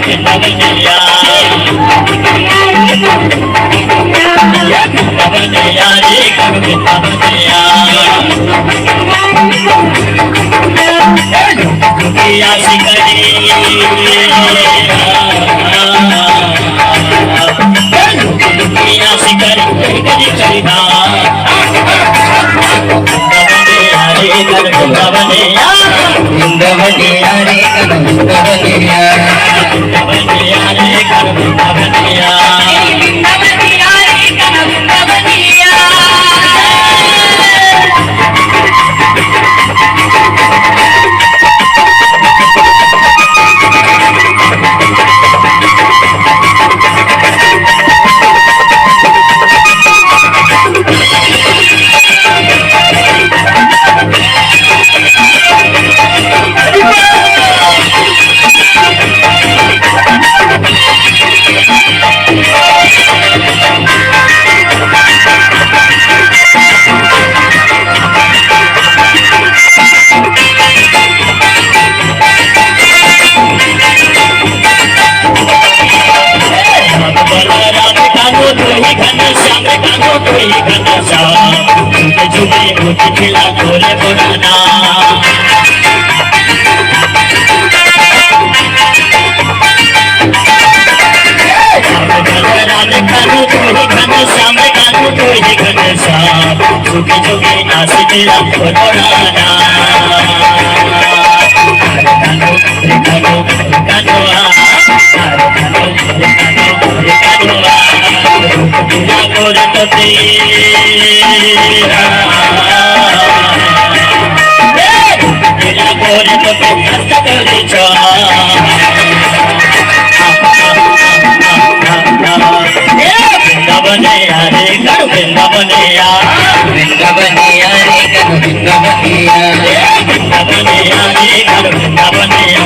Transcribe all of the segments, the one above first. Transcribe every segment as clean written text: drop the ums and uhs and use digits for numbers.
वृंदावनिया वृंदावनिया रे कर वृंदावनिया दुखिया शिकारी दुखिया शिकारी करी करीना वृंदावनिया रे कर वृंदावनिया वृंदावनिया रे कर वृंदावनिया वृंदावनिया रे कर वृंदावनिया खिला गोरे बनाना झुके झुके नाच तेरा बनाना गोरे तो गोरे तो वृंदावनिया रे कर वृंदावनिया वृंदावनिया रे कर वृंदावनिया वृंदावनिया रे कर वृंदावनिया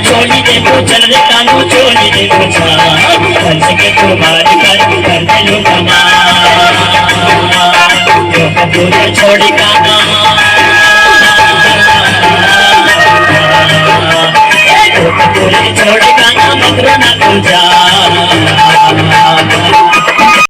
चोली देखो चल रे कानू चोली देखो हंस के तुम्हारे कर दे लो कमा पूरे छोड़ी काना पूरे छोड़ी काना मत रोना तू जा